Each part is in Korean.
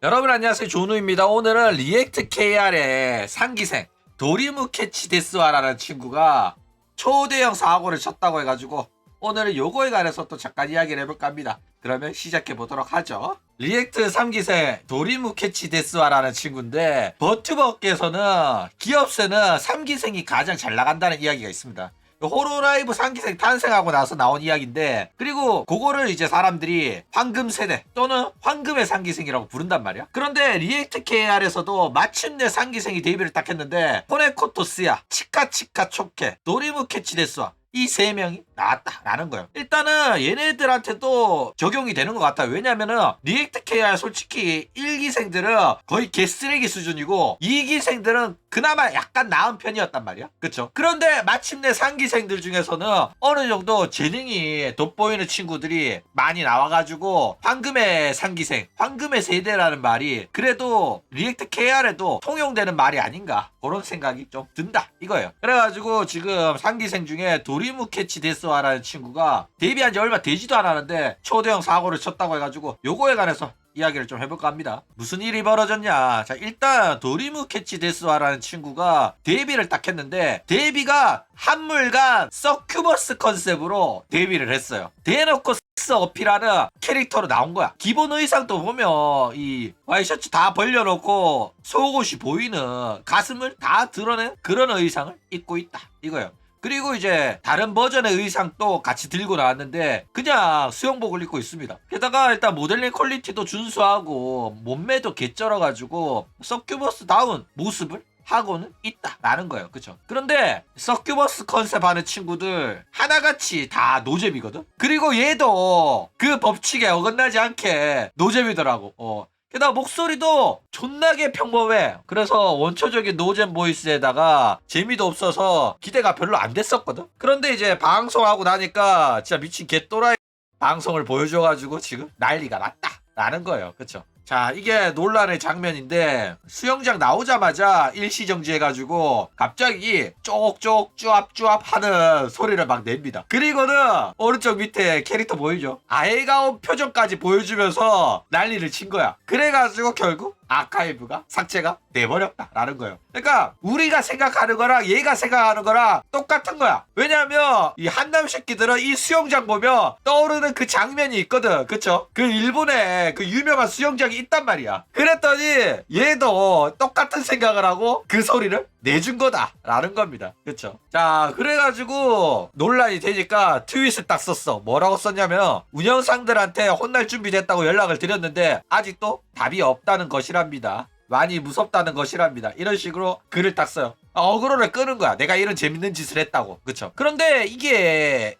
여러분 안녕하세요, 조누입니다. 오늘은 리액트 KR의 상기생 도리무 캐치 데스와라는 친구가 초대형 사고를 쳤다고 해가지고 오늘은 요거에 관해서 또 잠깐 이야기를 해볼까 합니다. 그러면 시작해 보도록 하죠. 리액트 3기생 도리무 캐치 데스와라는 친구인데 버튜버계에서는 기업세는 3기생이 가장 잘 나간다는 이야기가 있습니다. 호로라이브 3기생 탄생하고 나서 나온 이야기인데, 그리고 그거를 이제 사람들이 황금 세대 또는 황금의 3기생이라고 부른단 말이야. 그런데 리액트 KR에서도 마침내 3기생이 데뷔를 딱 했는데 호네코토스야, 치카치카 초케, 도리무 캐치 데스와 이 세 명이 나왔다라는 거예요. 일단은 얘네들한테도 적용이 되는 것 같아요. 왜냐면은 리액트 KR 솔직히 1기생들은 거의 개쓰레기 수준이고 2기생들은 그나마 약간 나은 편이었단 말이야. 그쵸? 그런데 마침내 3기생들 중에서는 어느 정도 재능이 돋보이는 친구들이 많이 나와가지고 황금의 3기생, 황금의 세대라는 말이 그래도 리액트 KR에도 통용되는 말이 아닌가, 그런 생각이 좀 든다 이거예요. 그래가지고 지금 3기생 중에 도리무 캐치 데스와라는 친구가 데뷔한 지 얼마 되지도 않았는데 초대형 사고를 쳤다고 해가지고 요거에 관해서 이야기를 좀 해볼까 합니다. 무슨 일이 벌어졌냐. 자, 일단 도리무 캐치 데스와라는 친구가 데뷔를 딱 했는데 데뷔가 한물간 서큐버스 컨셉으로 데뷔를 했어요. 대놓고 섹스 어필하는 캐릭터로 나온 거야. 기본 의상도 보면 이 와이셔츠 다 벌려놓고 속옷이 보이는, 가슴을 다 드러낸 그런 의상을 입고 있다 이거예요. 그리고 이제 다른 버전의 의상도 같이 들고 나왔는데 그냥 수영복을 입고 있습니다. 게다가 일단 모델링 퀄리티도 준수하고 몸매도 개쩔어가지고 서큐버스다운 모습을 하고는 있다라는 거예요. 그쵸? 그런데 서큐버스 컨셉 하는 친구들 하나같이 다 노잼이거든? 그리고 얘도 그 법칙에 어긋나지 않게 노잼이더라고. 게다가 목소리도 존나게 평범해. 그래서 원초적인 노잼 보이스에다가 재미도 없어서 기대가 별로 안 됐었거든. 그런데 이제 방송하고 나니까 진짜 미친 개또라이 방송을 보여줘가지고 지금 난리가 났다라는 거예요. 그쵸? 자, 이게 논란의 장면인데 수영장 나오자마자 일시정지해가지고 갑자기 쪽쪽 쭈압쭈압 하는 소리를 막 냅니다. 그리고는 오른쪽 밑에 캐릭터 보이죠? 아이가온 표정까지 보여주면서 난리를 친 거야. 그래가지고 결국 아카이브가 삭제가 돼버렸다라는 거예요. 그러니까 우리가 생각하는 거랑 얘가 생각하는 거랑 똑같은 거야. 왜냐면 이 한남 새끼들은 이 수영장 보면 떠오르는 그 장면이 있거든. 그쵸? 그 일본에 그 유명한 수영장이 있단 말이야. 그랬더니 얘도 똑같은 생각을 하고 그 소리를 내준 거다라는 겁니다. 그쵸? 자, 그래가지고 논란이 되니까 트윗을 딱 썼어. 뭐라고 썼냐면 운영상들한테 혼날 준비됐다고 연락을 드렸는데 아직도 답이 없다는 것이랍니다. 많이 무섭다는 것이랍니다. 이런 식으로 글을 딱 써요. 어그로를 끄는 거야. 내가 이런 재밌는 짓을 했다고. 그쵸? 그런데 이게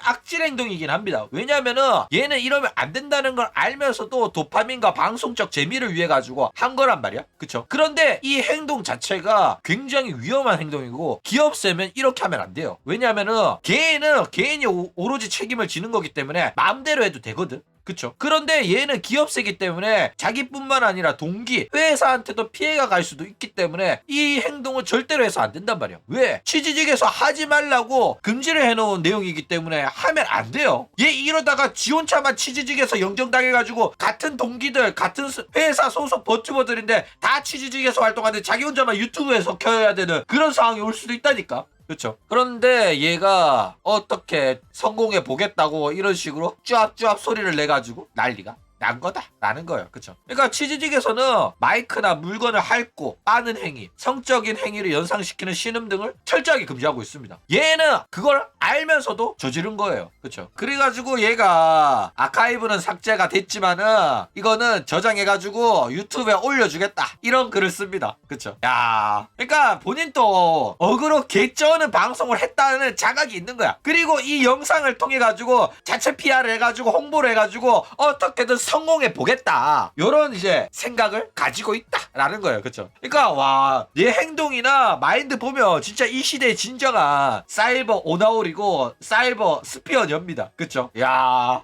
악질 행동이긴 합니다. 왜냐면은 얘는 이러면 안 된다는 걸 알면서도 도파민과 방송적 재미를 위해 가지고 한 거란 말이야. 그쵸? 그런데 이 행동 자체가 굉장히 위험한 행동이고 기업세면 이렇게 하면 안 돼요. 왜냐면은 개인이 오로지 책임을 지는 거기 때문에 마음대로 해도 되거든. 그쵸? 그런데 얘는 기업세기 때문에 자기뿐만 아니라 동기, 회사한테도 피해가 갈 수도 있기 때문에 이 행동은 절대로 해서 안 된단 말이야. 왜? 취지직에서 하지 말라고 금지를 해놓은 내용이기 때문에 하면 안 돼요. 얘 이러다가 지 혼자만 취지직에서 영정당해가지고 같은 동기들, 같은 회사 소속 버튜버들인데 다 취지직에서 활동하는데 자기 혼자만 유튜브에서 켜야 되는 그런 상황이 올 수도 있다니까. 그렇죠. 그런데 얘가 어떻게 성공해 보겠다고 이런 식으로 쭈압쭈압 소리를 내가지고 난리가 난 거다라는 거예요. 그쵸? 그러니까 취지직에서는 마이크나 물건을 핥고 빠는 행위, 성적인 행위를 연상시키는 신음 등을 철저하게 금지하고 있습니다. 얘는 그걸 알면서도 저지른 거예요. 그쵸? 그래가지고 얘가 아카이브는 삭제가 됐지만은 이거는 저장해가지고 유튜브에 올려주겠다 이런 글을 씁니다. 그쵸? 야, 그러니까 본인도 어그로 개쩌는 방송을 했다는 자각이 있는 거야. 그리고 이 영상을 통해가지고 자체 PR을 해가지고 홍보를 해가지고 어떻게든 성공해 보겠다, 요런 이제 생각을 가지고 있다라는 거예요. 그쵸? 그러니까 와, 얘 행동이나 마인드 보면 진짜 이 시대의 진정한 사이버 오나홀이고 사이버 스피어녀입니다. 그쵸? 야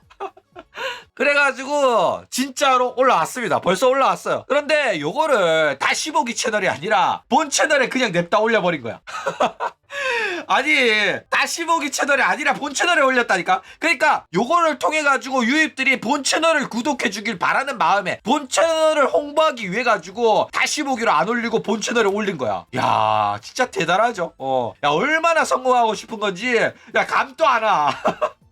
그래가지고 진짜로 올라왔습니다. 벌써 올라왔어요. 그런데 요거를 다 15기 채널이 아니라 본 채널에 그냥 냅다 올려버린 거야. 아니 다 15기 채널이 아니라 본 채널에 올렸다니까. 그러니까 요거를 통해 가지고 유입들이 본 채널을 구독해 주길 바라는 마음에 본 채널을 홍보하기 위해 가지고 다 15기로 안 올리고 본 채널에 올린 거야. 야 진짜 대단하죠. 야 얼마나 성공하고 싶은 건지 야 감도 안 와.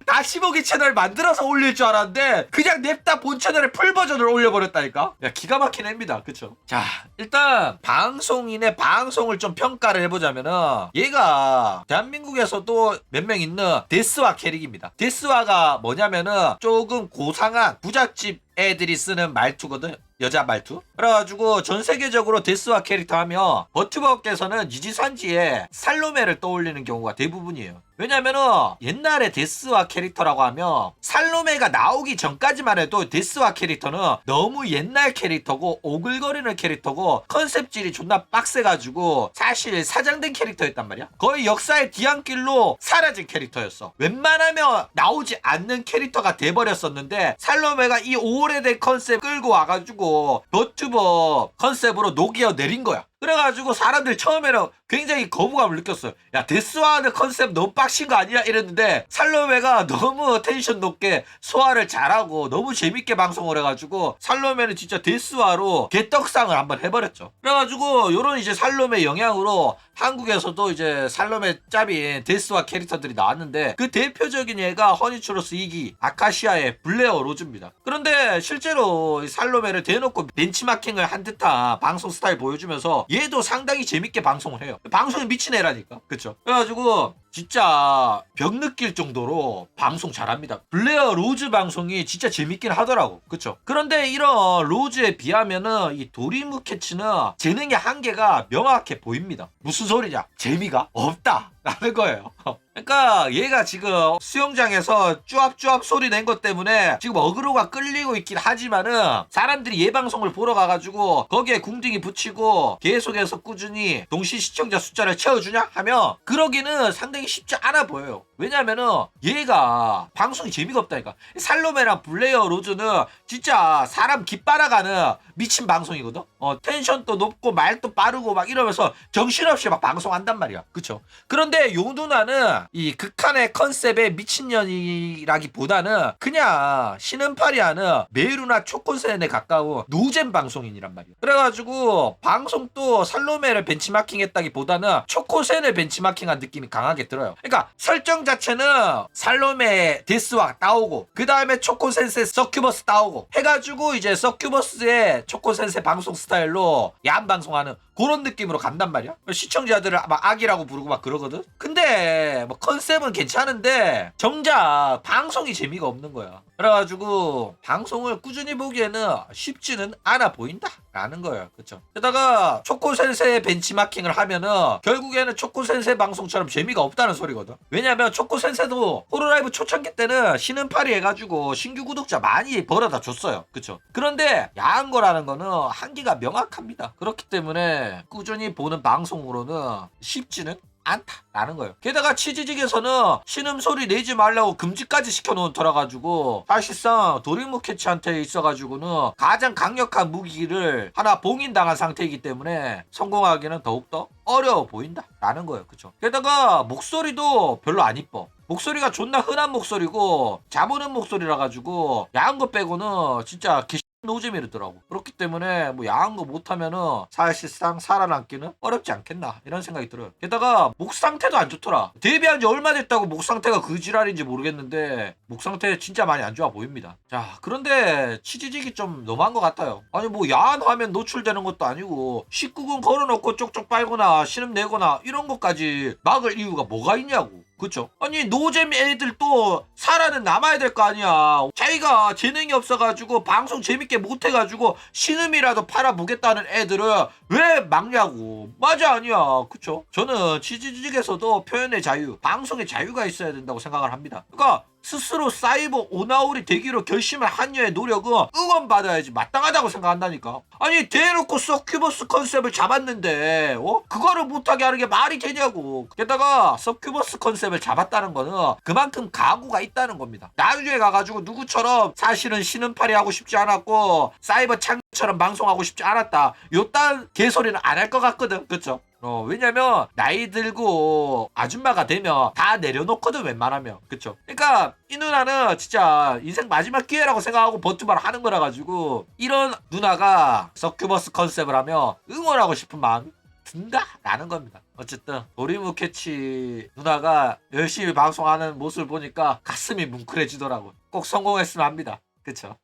다 15기 채널 만들어서 올릴 줄 알았는데 그냥 냅다 본 채널에 풀 버전을 올려버렸다니까. 야 기가 막힌 애입니다. 그쵸? 자 일단 방송인의 방송을 좀 평가를 해보자면은 얘가 대한민국에서도 몇 명 있는 데스와 캐릭입니다. 데스와가 뭐냐면은 조금 고상한 부잣집 애들이 쓰는 말투거든. 여자 말투. 그래가지고 전 세계적으로 데스와 캐릭터 하면 버튜버께서는 이지산지에 살로메를 떠올리는 경우가 대부분이에요. 왜냐면은 옛날에 데스와 캐릭터라고 하면 살로메가 나오기 전까지만 해도 데스와 캐릭터는 너무 옛날 캐릭터고 오글거리는 캐릭터고 컨셉질이 존나 빡세가지고 사실 사장된 캐릭터였단 말이야. 거의 역사의 뒤안길로 사라진 캐릭터였어. 웬만하면 나오지 않는 캐릭터가 돼버렸었는데 살로메가 이 오래된 컨셉 끌고 와가지고 버튜버 컨셉으로 녹여 내린 거야. 그래가지고 사람들이 처음에는 굉장히 거부감을 느꼈어요. 야 데스와는 컨셉 너무 빡신 거 아니야? 이랬는데 살로메가 너무 텐션 높게 소화를 잘하고 너무 재밌게 방송을 해가지고 살로메는 진짜 데스와로 개떡상을 한번 해버렸죠. 그래가지고 요런 이제 살로메 영향으로 한국에서도 이제 살로메 짭인 데스와 캐릭터들이 나왔는데 그 대표적인 얘가 허니츄로스 2기 아카시아의 블레어 로즈입니다. 그런데 실제로 살로메를 대놓고 벤치마킹을 한 듯한 방송 스타일 보여주면서 얘도 상당히 재밌게 방송을 해요. 방송에 미친 애라니까. 그쵸? 그래가지고 진짜 벽 느낄 정도로 방송 잘합니다. 블레어 로즈 방송이 진짜 재밌긴 하더라고. 그쵸? 그런데 이런 로즈에 비하면은 이 도리무 캐치는 재능의 한계가 명확해 보입니다. 무슨 소리냐? 재미가 없다 라는 거예요. 그러니까 얘가 지금 수영장에서 쭈압쭈압 소리 낸 것 때문에 지금 어그로가 끌리고 있긴 하지만은 사람들이 얘 방송을 보러 가가지고 거기에 궁둥이 붙이고 계속해서 꾸준히 동시 시청자 숫자를 채워주냐 하면 그러기는 상당히 쉽지 않아 보여요. 왜냐면은 얘가 방송이 재미가 없다니까. 살로메랑 블레어 로즈는 진짜 사람 깃빨아가는 미친 방송이거든. 텐션도 높고 말도 빠르고 막 이러면서 정신없이 막 방송한단 말이야. 그쵸? 그런데 요 누나는 이 극한의 컨셉의 미친년이라기보다는 그냥 신은파리하는 메루나 초코센에 가까운 노잼 방송인이란 말이야. 그래가지고 방송도 살로메를 벤치마킹 했다기보다는 초코센을 벤치마킹한 느낌이 강하게 들어요. 그러니까 설정 자체는 살로메 데스와 따오고 그 다음에 초코센세 서큐버스 따오고 해가지고 이제 서큐버스의 초코센세 방송 스타일로 야한 방송하는 그런 느낌으로 간단 말이야. 시청자들을 막 악이라고 부르고 막 그러거든. 근데 뭐 컨셉은 괜찮은데 정작 방송이 재미가 없는 거야. 그래가지고 방송을 꾸준히 보기에는 쉽지는 않아 보인다 라는 거예요. 그쵸? 게다가 초코센세 벤치마킹을 하면은 결국에는 초코센세 방송처럼 재미가 없다는 소리거든. 왜냐면 초코센세도 호로라이브 초창기 때는 신은파리 해가지고 신규 구독자 많이 벌어다 줬어요. 그쵸? 그런데 야한 거라는 거는 한계가 명확합니다. 그렇기 때문에 꾸준히 보는 방송으로는 쉽지는 않다라는 거예요. 게다가 치즈직에서는 신음소리 내지 말라고 금지까지 시켜놓은 터라가지고 사실상 도리무 캐치한테 있어가지고는 가장 강력한 무기를 하나 봉인당한 상태이기 때문에 성공하기는 더욱더 어려워 보인다라는 거예요. 그쵸? 게다가 목소리도 별로 안 이뻐. 목소리가 존나 흔한 목소리고 자보는 목소리라 가지고 야한 거 빼고는 진짜 노잼이더라고. 그렇기 때문에 뭐 야한 거 못하면은 사실상 살아남기는 어렵지 않겠나 이런 생각이 들어요. 게다가 목 상태도 안 좋더라. 데뷔한 지 얼마 됐다고 목 상태가 그 지랄인지 모르겠는데 목 상태 진짜 많이 안 좋아 보입니다. 자 그런데 치즈직이 좀 너무한 것 같아요. 아니 뭐 야한 화면 노출되는 것도 아니고 19금 걸어놓고 쪽쪽 빨거나 신음 내거나 이런 것까지 막을 이유가 뭐가 있냐고. 그쵸? 아니 노잼 애들 또 살아는 남아야 될 거 아니야. 자기가 재능이 없어가지고 방송 재밌게 못해가지고 신음이라도 팔아보겠다는 애들은 왜 막냐고. 맞아 아니야. 그쵸? 저는 치즈직에서도 표현의 자유, 방송의 자유가 있어야 된다고 생각을 합니다. 그러니까 스스로 사이버 오나홀이 되기로 결심한 한여의 노력은 응원받아야지 마땅하다고 생각한다니까. 아니 대놓고 서큐버스 컨셉을 잡았는데 그거를 못하게 하는 게 말이 되냐고. 게다가 서큐버스 컨셉을 잡았다는 거는 그만큼 각오가 있다는 겁니다. 나중에 가가지고 누구처럼 사실은 신은팔이 하고 싶지 않았고 사이버 창처럼 방송하고 싶지 않았다 요딴 개소리는 안 할 것 같거든. 그쵸? 왜냐면 나이 들고 아줌마가 되면 다 내려놓거든 웬만하면. 그쵸? 그러니까 이 누나는 진짜 인생 마지막 기회라고 생각하고 버튜버를 하는 거라 가지고 이런 누나가 서큐버스 컨셉을 하면 응원하고 싶은 마음이 든다 라는 겁니다. 어쨌든 도리무 캐치 누나가 열심히 방송하는 모습을 보니까 가슴이 뭉클해지더라고. 꼭 성공했으면 합니다. 그쵸?